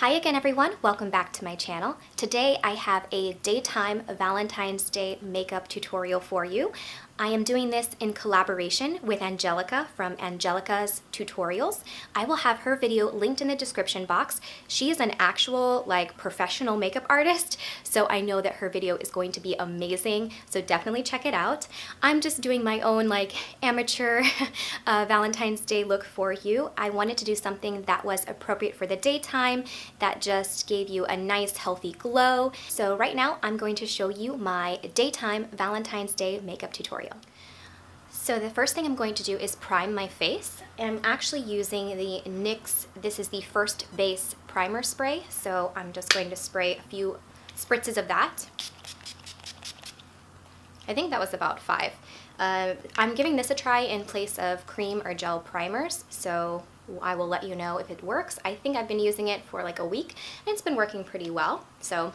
Hi again everyone, welcome back to my channel. Today I have a daytime Valentine's Day makeup tutorial for you. I am doing this in collaboration with Angelica from Angelica's Tutorials. I will have her video linked in the description box. She is an actual professional makeup artist, so I know that her video is going to be amazing, so definitely check it out. I'm just doing my own amateur Valentine's Day look for you. I wanted to do something that was appropriate for the daytime, that just gave you a nice healthy glow. So right now I'm going to show you my daytime Valentine's Day makeup tutorial. So the first thing I'm going to do is prime my face. I'm actually using the NYX, this is the First Base Primer Spray, so I'm just going to spray a few spritzes of that. I think that was about 5. I'm giving this a try in place of cream or gel primers, so I will let you know if it works. I think I've been using it for like a week and it's been working pretty well, so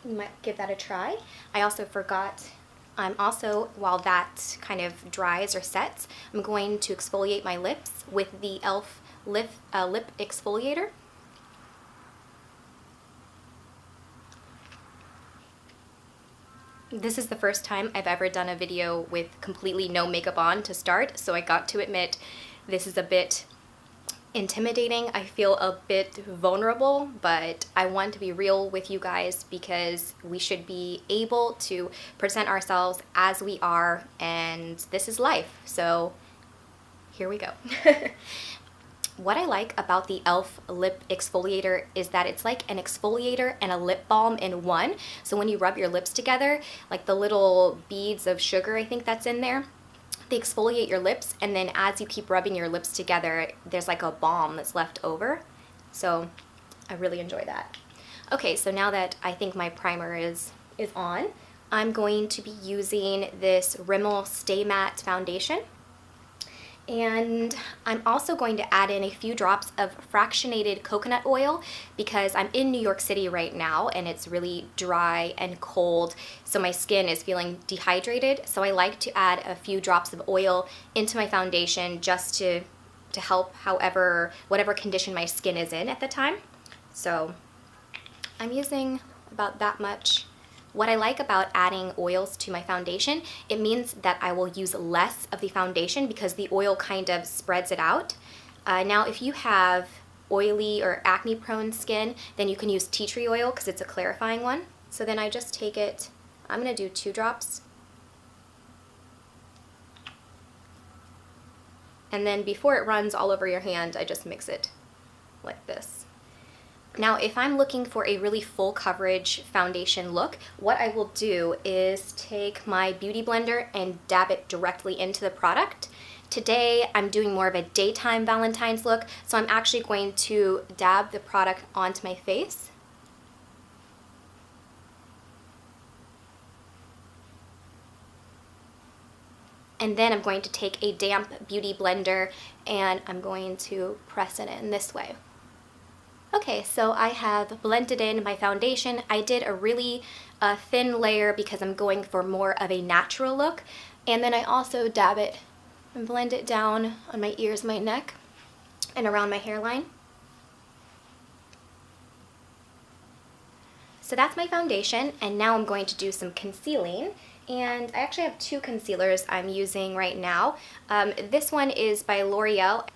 you might give that a try. I also forgot, while that kind of dries or sets, I'm going to exfoliate my lips with the e.l.f. lip exfoliator. This is the first time I've ever done a video with completely no makeup on to start, so I got to admit this is a bit intimidating. I feel a bit vulnerable, but I want to be real with you guys because we should be able to present ourselves as we are, and this is life, so here we go. What I like about the e.l.f. lip exfoliator is that it's like an exfoliator and a lip balm in one. So when you rub your lips together, like the little beads of sugar I think that's in there, they exfoliate your lips, and then as you keep rubbing your lips together, there's like a balm that's left over. So I really enjoy that. Okay, so now that I think my primer is on, I'm going to be using this Rimmel Stay Matte foundation. And I'm also going to add in a few drops of fractionated coconut oil because I'm in New York City right now and it's really dry and cold, so my skin is feeling dehydrated. So I like to add a few drops of oil into my foundation just to help whatever condition my skin is in at the time. So I'm using about that much. What I like about adding oils to my foundation, it means that I will use less of the foundation because the oil kind of spreads it out. Now if you have oily or acne prone skin, then you can use tea tree oil because it's a clarifying one. So then I just take it, I'm going to do 2 drops. And then before it runs all over your hand, I just mix it like this. Now, if I'm looking for a really full coverage foundation look, what I will do is take my beauty blender and dab it directly into the product. Today, I'm doing more of a daytime Valentine's look, so I'm actually going to dab the product onto my face. And then I'm going to take a damp beauty blender and I'm going to press it in this way. Okay, so I have blended in my foundation. I did a really thin layer because I'm going for more of a natural look. And then I also dab it and blend it down on my ears, my neck, and around my hairline. So that's my foundation, and now I'm going to do some concealing. And I actually have 2 concealers I'm using right now. This one is by L'Oreal.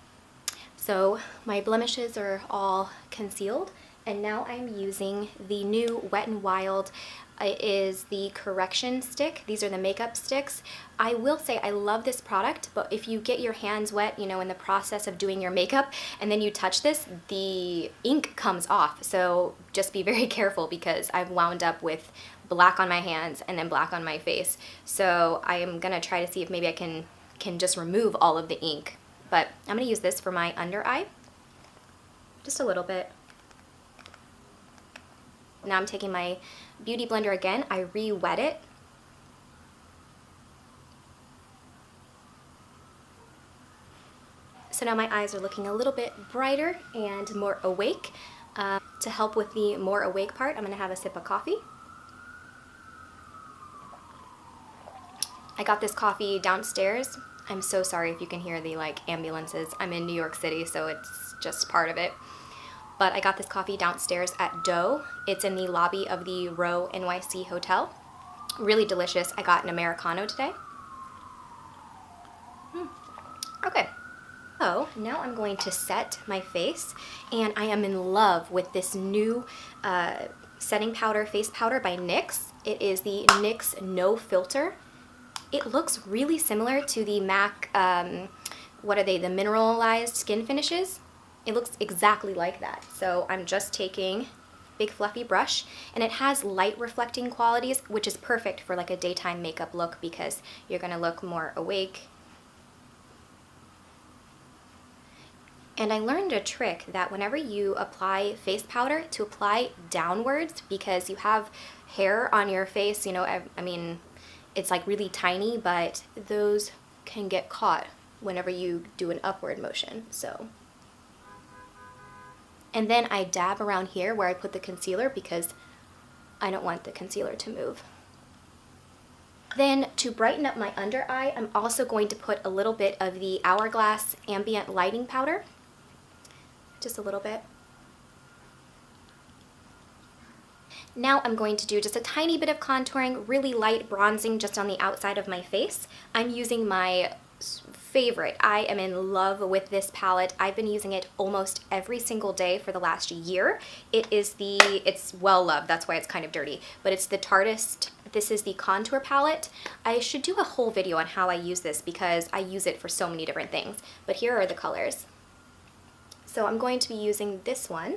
So my blemishes are all concealed, and now I'm using the new Wet n Wild. It is the correction stick. These are the makeup sticks. I will say I love this product, but if you get your hands wet, in the process of doing your makeup, and then you touch this, the ink comes off. So just be very careful because I've wound up with black on my hands and then black on my face. So I am gonna try to see if maybe I can just remove all of the ink. But I'm going to use this for my under eye, just a little bit. Now I'm taking my beauty blender again, I re-wet it. So now my eyes are looking a little bit brighter and more awake. To help with the more awake part, I'm going to have a sip of coffee. I got this coffee downstairs. I'm so sorry if you can hear the ambulances. I'm in New York City, so it's just part of it. but I got this coffee downstairs at Doe. It's in the lobby of the Row NYC Hotel. Really delicious. I got an Americano today. Okay. So now I'm going to set my face, and I am in love with this new setting powder, face powder by NYX. It is the NYX No Filter. It looks really similar to the MAC, what are they, the mineralized skin finishes. It looks exactly like that. So I'm just taking big fluffy brush, and it has light reflecting qualities, which is perfect for like a daytime makeup look because you're gonna look more awake. And I learned a trick that whenever you apply face powder, to apply downwards, because you have hair on your face, you know, I mean, it's like really tiny, but those can get caught whenever you do an upward motion, so. And then I dab around here where I put the concealer because I don't want the concealer to move. Then to brighten up my under eye, I'm also going to put a little bit of the Hourglass Ambient Lighting Powder. Just a little bit. Now I'm going to do just a tiny bit of contouring, really light bronzing just on the outside of my face. I'm using my favorite. I am in love with this palette. I've been using it almost every single day for the last year. It's well loved, that's why it's kind of dirty, but it's the Tarteist. This is the contour palette. I should do a whole video on how I use this because I use it for so many different things, but here are the colors. So I'm going to be using this one,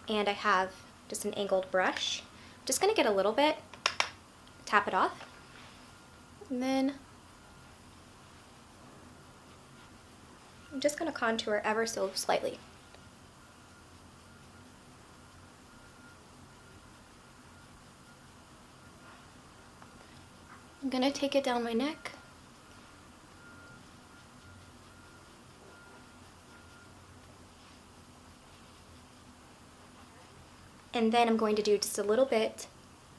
and I have just an angled brush. I'm just gonna get a little bit, tap it off, and then I'm just gonna contour ever so slightly. I'm gonna take it down my neck. And then I'm going to do just a little bit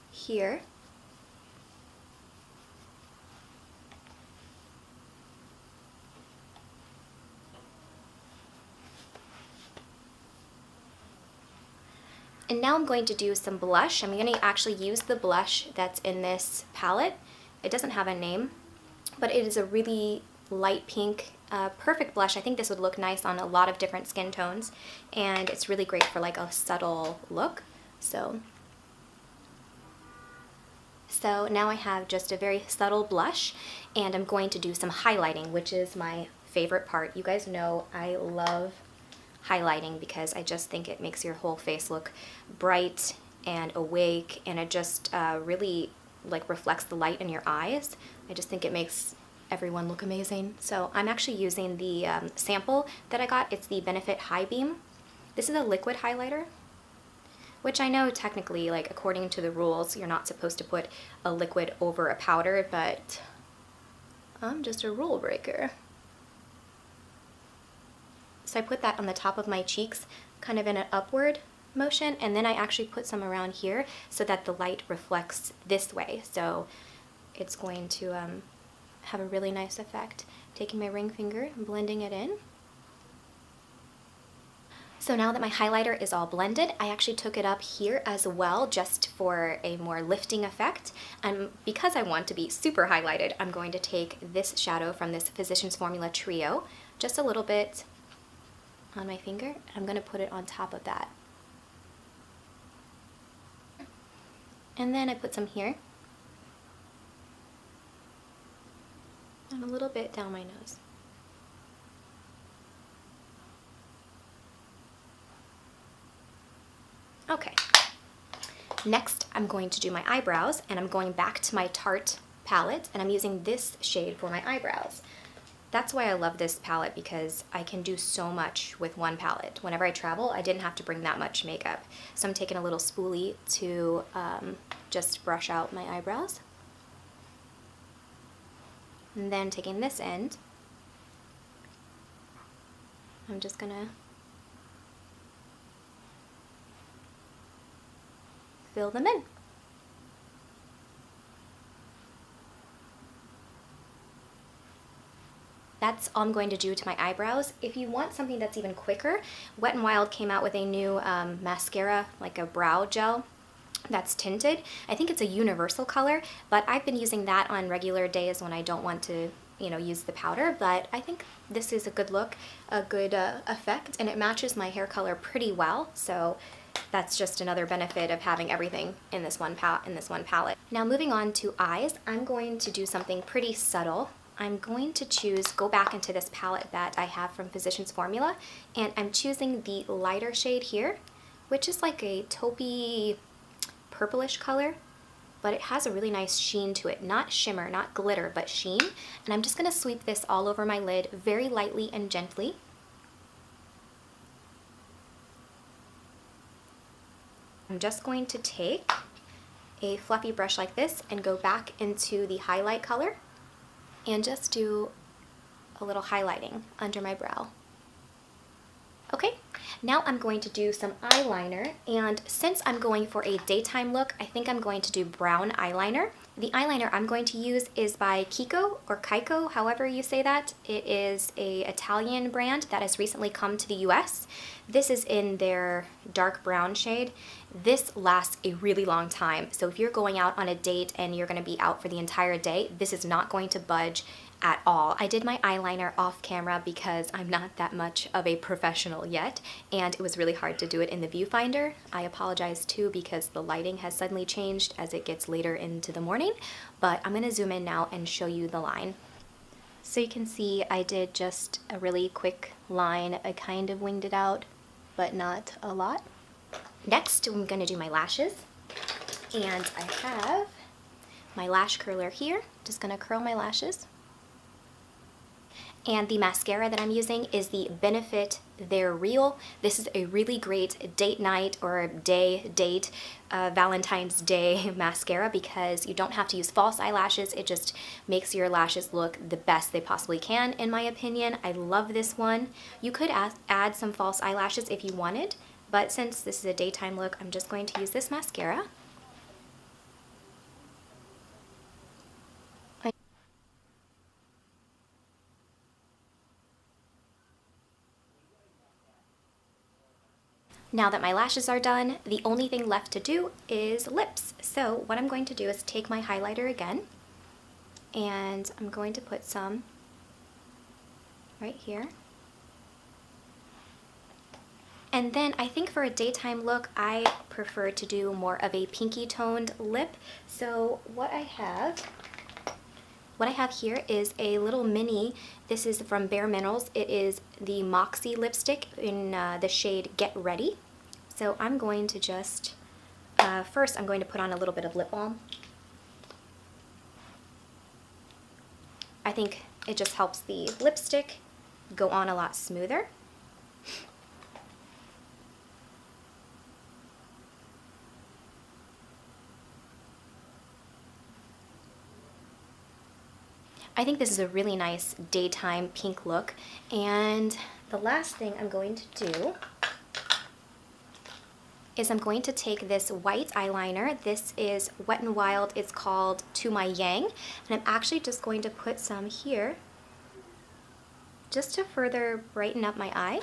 here. And now I'm going to do some blush. I'm going to actually use the blush that's in this palette. It doesn't have a name, but it is a really light pink, perfect blush. I think this would look nice on a lot of different skin tones, and it's really great for like a subtle look. So now I have just a very subtle blush, and I'm going to do some highlighting, which is my favorite part. You guys know I love highlighting because I just think it makes your whole face look bright and awake, and it just really like reflects the light in your eyes. I just think it makes everyone look amazing. So I'm actually using the sample that I got. It's the Benefit High Beam. This is a liquid highlighter, which I know technically, like according to the rules, you're not supposed to put a liquid over a powder, but I'm just a rule breaker. So I put that on the top of my cheeks, kind of in an upward motion, and then I actually put some around here so that the light reflects this way. So it's going to have a really nice effect. Taking my ring finger and blending it in. So now that my highlighter is all blended, I actually took it up here as well just for a more lifting effect. And because I want to be super highlighted, I'm going to take this shadow from this Physicians Formula Trio, just a little bit on my finger, and I'm going to put it on top of that. And then I put some here. And a little bit down my nose. Okay. Next, I'm going to do my eyebrows, and I'm going back to my Tarte palette, and I'm using this shade for my eyebrows. That's why I love this palette, because I can do so much with one palette. Whenever I travel, I didn't have to bring that much makeup. So I'm taking a little spoolie to just brush out my eyebrows. And then taking this end, I'm just gonna fill them in. that's all I'm going to do to my eyebrows. If you want something that's even quicker, Wet n Wild came out with a new mascara, like a brow gel that's tinted. I think it's a universal color, but I've been using that on regular days when I don't want to, you know, use the powder. But I think this is a good look, a good effect, and it matches my hair color pretty well. So that's just another benefit of having everything in this one palette. Now moving on to eyes, I'm going to do something pretty subtle. I'm going to go back into this palette that I have from Physicians Formula, and I'm choosing the lighter shade here, which is like a taupey purplish color, but it has a really nice sheen to it. Not shimmer, not glitter, but sheen. And I'm just gonna sweep this all over my lid very lightly and gently. I'm just going to take a fluffy brush like this and go back into the highlight color and just do a little highlighting under my brow. Okay, now I'm going to do some eyeliner, and since I'm going for a daytime look, I think I'm going to do brown eyeliner. The eyeliner I'm going to use is by Kiko, or Kaiko, however you say that. It is an Italian brand that has recently come to the US. This is in their dark brown shade. This lasts a really long time, so if you're going out on a date and you're going to be out for the entire day, this is not going to budge at all. I did my eyeliner off camera because I'm not that much of a professional yet, and it was really hard to do it in the viewfinder. I apologize too because the lighting has suddenly changed as it gets later into the morning, but I'm going to zoom in now and show you the line. So you can see I did just a really quick line. I kind of winged it out, but not a lot. Next, I'm going to do my lashes, and I have my lash curler here. Just going to curl my lashes. And the mascara that I'm using is the Benefit They're Real. This is a really great date night or date Valentine's Day mascara because you don't have to use false eyelashes. It just makes your lashes look the best they possibly can, in my opinion. I love this one. You could add some false eyelashes if you wanted, but since this is a daytime look, I'm just going to use this mascara. Now that my lashes are done, the only thing left to do is lips. So what I'm going to do is take my highlighter again, and I'm going to put some right here. And then I think for a daytime look, I prefer to do more of a pinky toned lip. So what I have here is a little mini. This is from Bare Minerals. It is the Moxie lipstick in the shade Get Ready. So I'm going to just, first I'm going to put on a little bit of lip balm. I think it just helps the lipstick go on a lot smoother. I think this is a really nice daytime pink look. And the last thing I'm going to do is I'm going to take this white eyeliner. This is Wet n Wild. It's called To My Yang. And I'm actually just going to put some here just to further brighten up my eye.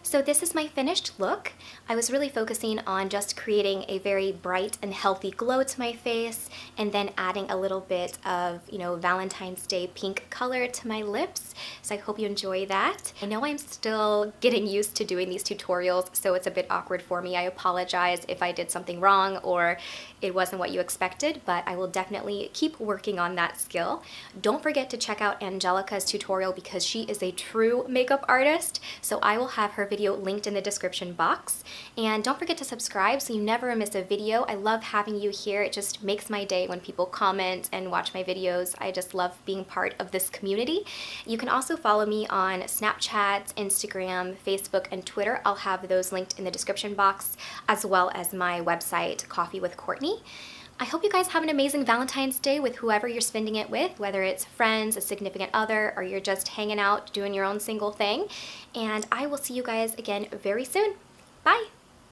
So this is my finished look. I was really focusing on just creating a very bright and healthy glow to my face, and then adding a little bit of, you know, Valentine's Day pink color to my lips. So I hope you enjoy that. I know I'm still getting used to doing these tutorials, so it's a bit awkward for me. I apologize if I did something wrong or it wasn't what you expected, but I will definitely keep working on that skill. Don't forget to check out Angelica's tutorial because she is a true makeup artist. So I will have her video linked in the description box. And don't forget to subscribe so you never miss a video. I love having you here. It just makes my day when people comment and watch my videos. I just love being part of this community. You can also follow me on Snapchat, Instagram, Facebook, and Twitter. I'll have those linked in the description box, as well as my website, Coffee with Courtney. I hope you guys have an amazing Valentine's Day with whoever you're spending it with, whether it's friends, a significant other, or you're just hanging out doing your own single thing. And I will see you guys again very soon. Bye!